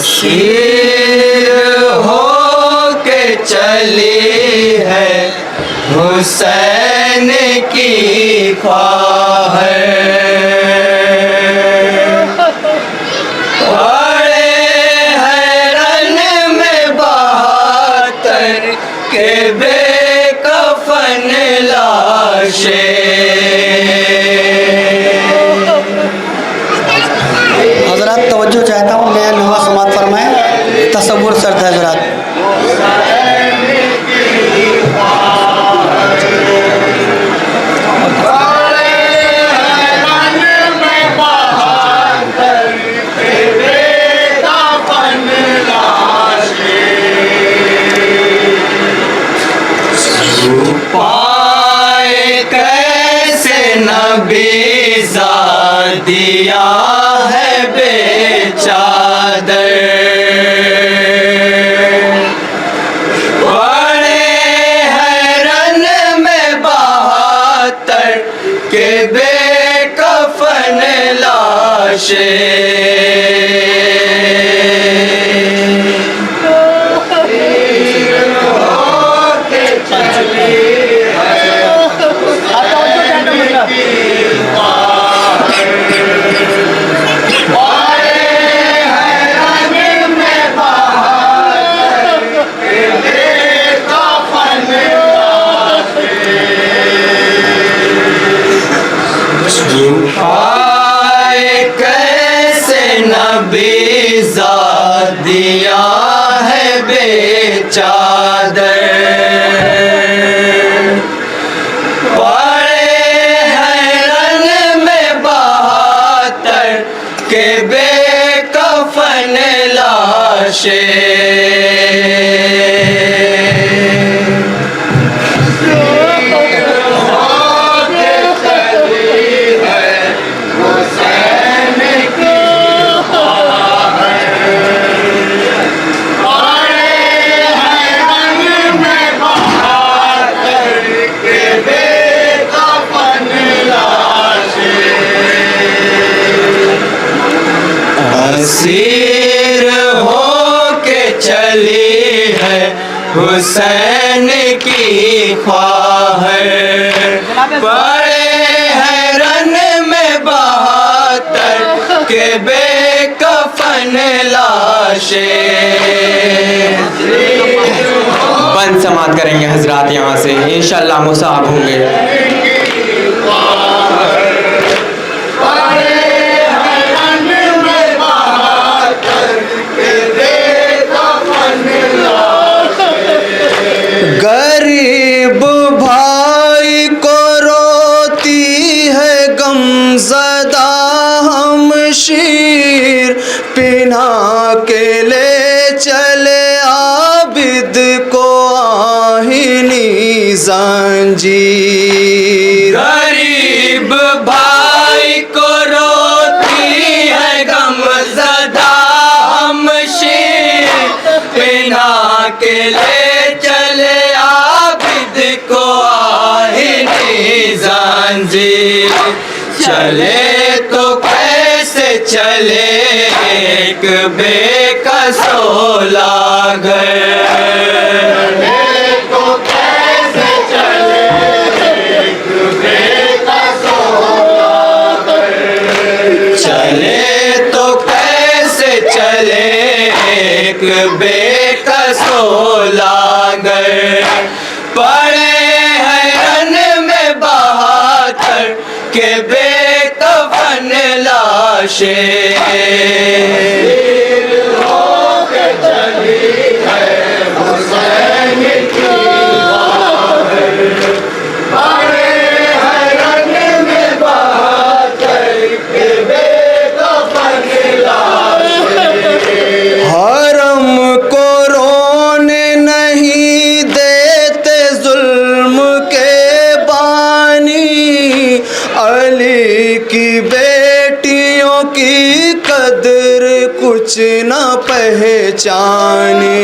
Asir हो के चली है हुसैन की ख्वाहिश। पड़े हैं रन में बहत्तर के बेकफन लाशें। हजरात तवज्जो चाहता हूँ, नया नवा समात फरमाएं, तसव्वुर सर्द है हजरात। पाए कैसे नबी ज़ादिया है बेचादर। पड़े हैं रन में बहत्तर के बेकफन लाशें। पाए कैसे नबी ज़ादिया है बेचादर। पड़े हैं रन में बहत्तर के बेकफन लाशें। असीर हो के चली है हुसैन की ख्वाहिश। पड़े हैं रन में बहत्तर के बेकफन लाशें। बंद समात करेंगे हजरात यहाँ से, इंशाअल्लाह मुसाब होंगे। गरीब भाई को रोती है गमज़दा हमशीर, पिना के ले चले आबिद को आहिनी जंजीर। गरीब भाई को रोती है गमज़दा हमशीर, पिना के ले चले आबिद को आहिनी जंजीर। चले तो कैसे चले एक बेकसो लागर। चले तो कैसे चले एक बेकसो लागर। पड़े हैं रन में बहत्तर के बेकफन लाशें। हरम को रोने नहीं देते जुल्म के बानी, अली की बेटियों की कदर कुछ न पहचानी।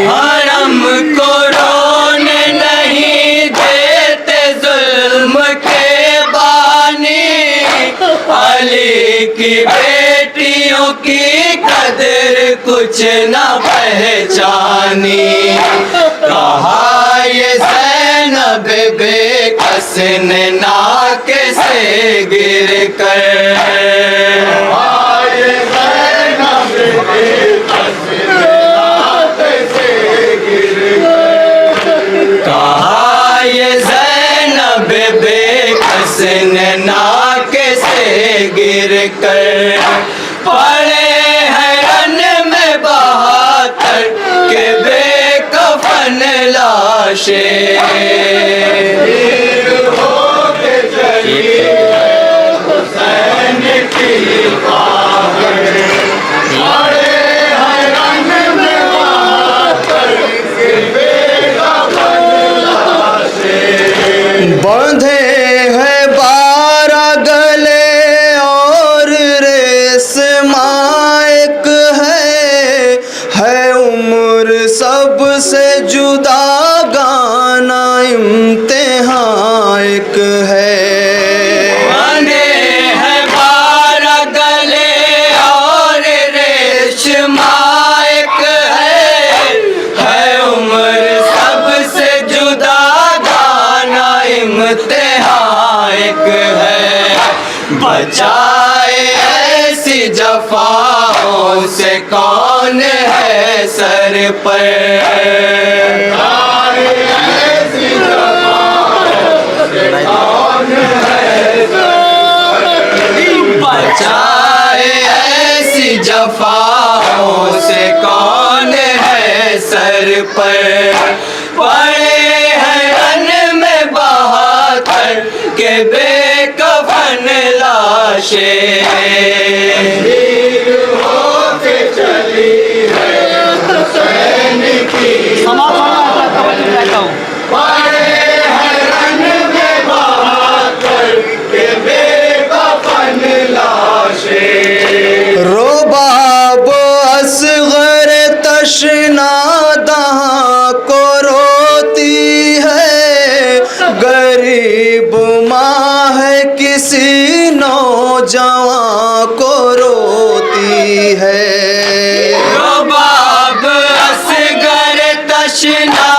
हरम को रोने नहीं देते जुल्म के बानी, अली की बेटियों की कदर कुछ न पहचानी। कहा ये ज़ैनब बेकस ने नाक से गिर कर, कहा ये ज़ैनब बेकस ने नाक से गिर कर, पड़े हैं रन में बहातर के बेकफन लाशें। बंधे हैं 12 गले और रेशमा एक है उम्र सबसे जुदा गाना इम्तिहान एक है। बंधे हैं 12 गले और रेशमा एक है उम्र सबसे जुदा गाना इम्तिहान एक है। बचाए ऐसी जफाओं से कौन है सर पर, बचाए ऐसी जफाओं से कौन है सर पर, पड़े हैं रन में बहातर के बेकफन लाशें। होके चली है हुसैन की पड़े हैं रन में बहातर के बेकफन लाशें। रोबाब असगर तशना दहाँ को रोती है, गरीब माँ है किसी नौजवान को रोती है। रुबाब असगर तशना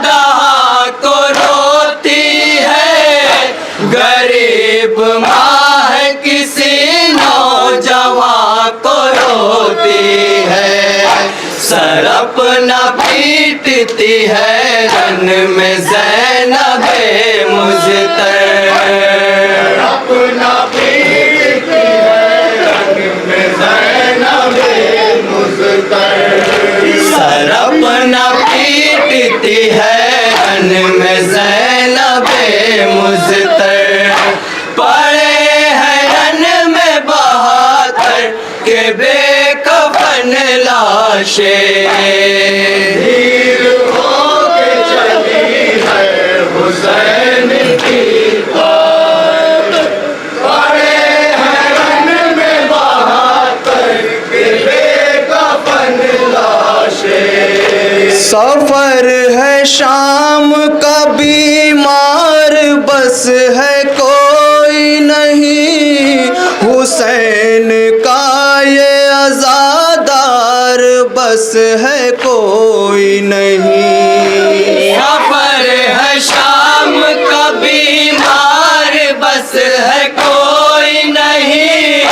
दहाँ को रोती है, गरीब माँ है किसी नौजवान को रोती है। सरप न पीटती है रन में ज़ैनब मुज़्तर, अपना पीटती है रन में ज़ैनब मुज़्तर, सरप न पीटती है रन में ज़ैनब मुज़्तर, पड़े हैं रन में बहातर के बेकफन लाशें। हीर होके चली है हुसैन की बात, पड़े हैं रन में बहातर के बेकफन लाशें। सफर है शाम का बीमार बस है कोई नहीं, हुसैन का ये आज़ादार बस है कोई नहीं। सफर है शाम का बीमार बस है कोई नहीं,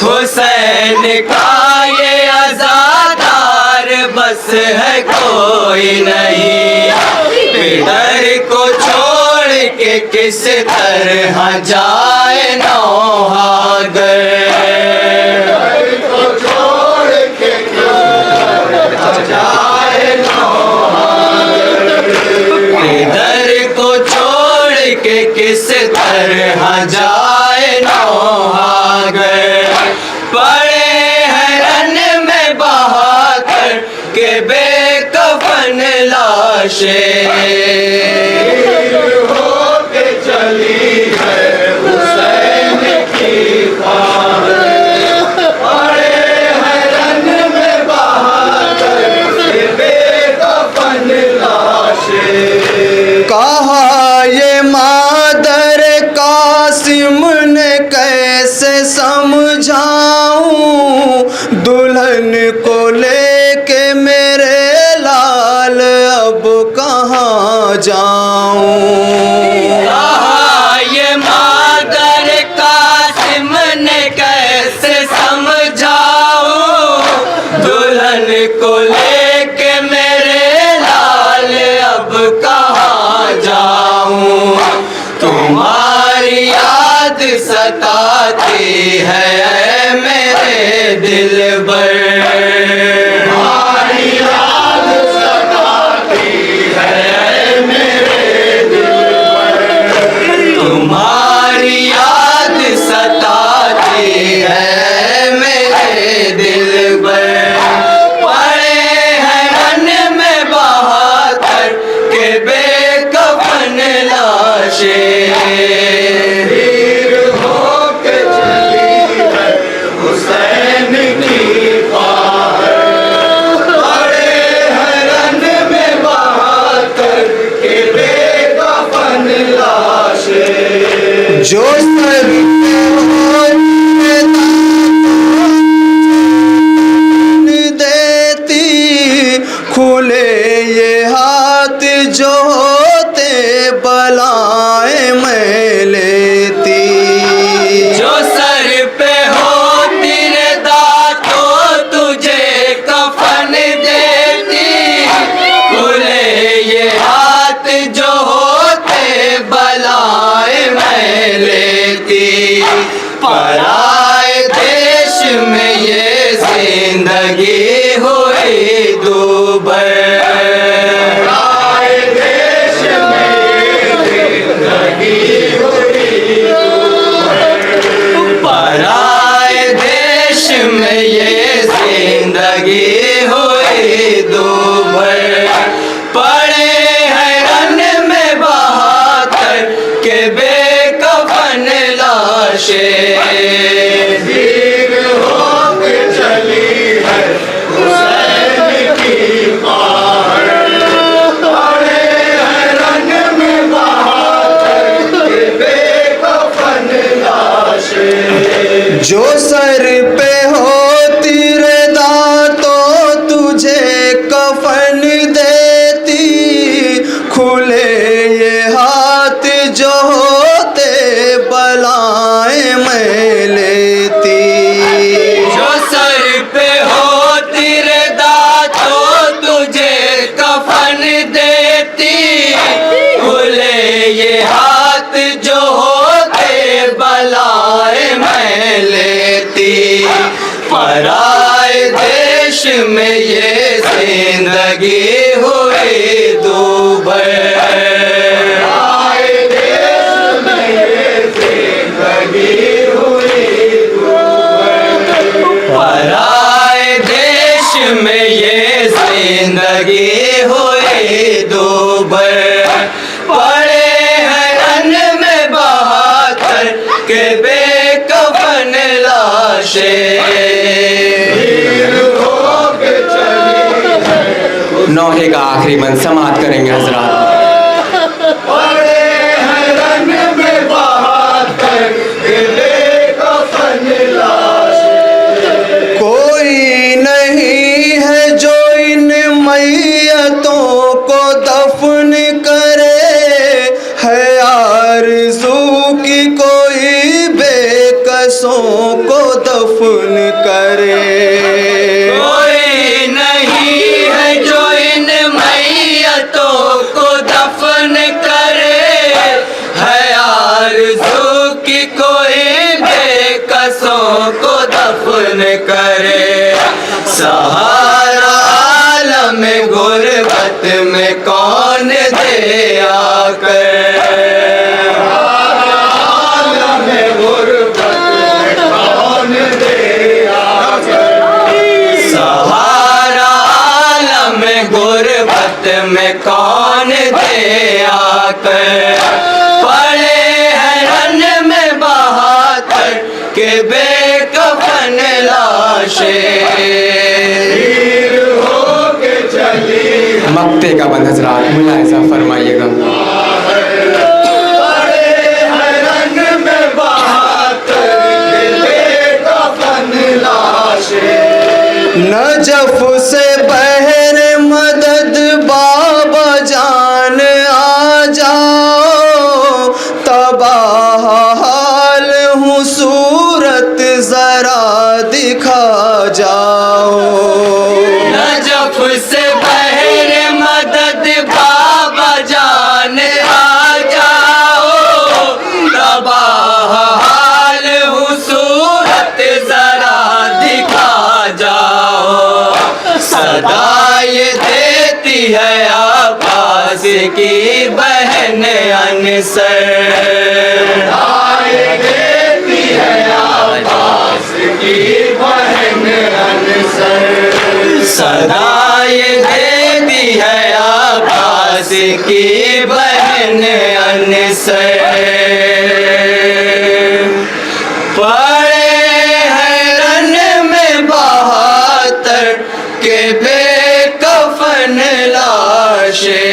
हुसैन का ये आज़ादार बस है कोई नहीं। पितर को छोड़ के किस तरह जाए नौहागर, इधर को छोड़ के किस तरह जाए नौहागर, पड़े हैं रन में बहातर के बेकफन लाशें। होके चली है हुसैन की बात, पड़े हैं रन में बहातर के बेकफन लाशें। कहा ये मादर कासिम ने कैसे समझाऊं, दुल्हन दुल्हन को लेके मेरे लाल अब कहाँ जाऊं। ये मादर कासिम ने कैसे समझाऊं, दुल्हन को लेके मेरे लाल अब कहाँ जाऊं। तुम्हारी याद सताती है मेरे दिलबर, तुम्हारी याद सताती है मेरे दिलबर, तुम्हारी याद सताती है मेरे दिलबर। पड़े हैं रन में बहाकर के बेकफन लाशें, वीर होके चली है हुसैन की ख्वाहिश। पड़े हैं रन में बहाकर के बेकफन लाशें। जो सर देती खुले ये हाथ जो होते बलाएं मैं लेती। जो सर पे हो तेरे दांतों तुझे कफन देती, खुले ये हाथ जो होते बलाए मैं लेती। पराए देश में ये जिंदगी हुई दूबर, पराए देश में ये जिंदगी हुई पराए देश में ये जिंदगी हुई दूभर। पड़े हैं रन में बहाकर के बेकफन लाशें, वीर होके चली है हुसैन की ख्वाहिश। पड़े हैं रन में बहाकर के बेकफन लाशें। जो सर पे हो तेरे दांतों तुझे कफन देती, खुले ये हाथ जो होते बलाएं मैं लेती। जो सर पे हो तेरे दांतों तुझे कफन देती, खुले ये हाथ जो होते बलाए मैं लेती। पराए देश में ये जिंदगी हुई दूभर, पराए देश में ये जिंदगी हुई दूभर। पराए देश में ये जिंदगी हुई दूभर। पड़े हैं रन में बहाकर के बेकफन लाशें, वीर होके चली है नौहे का आखिरी बंद समाप्त करेंगे हजरात। पड़े हैं रन में बहाकर के बेकफन लाशें। कोई नहीं है जो इन मैयतों को दफन करे, है आरज़ू की कोई बेकसों को दफन करे। कोई नहीं है जो इन मैयतों को दफन करे, है आरज़ू की कोई बेकसों को दफन करे। सहारा आलम गुरबत में कौन दे आकर, आलम गुरबत में कौन दे आकर। सहारा आलम गुरबत में कौन दे आकर। पड़े हैं रन में बहाकर के बेकफन लाशें, वीर होके चली मक्ते का बंद हजरात मुलाहिजा फरमाइएगा। पड़े हैं रंग में बहाकर के बेकफन लाशें। नजफ से बहर मदद बाबा जान आ जाओ, तबाह हाल हूँ सूरत जरा दिखा जाओ। नजफ से बहर मदद बाबा जान आ जाओ, तबाह हाल हूँ सूरत जरा दिखा जाओ। सदा ये देती है आबास की बहन अनसर, देती है आबास की बहन अनसर। सदा ये देती है आबास की बहन अनसर। पड़े हैं रन में 72 के बेकफन लाशें,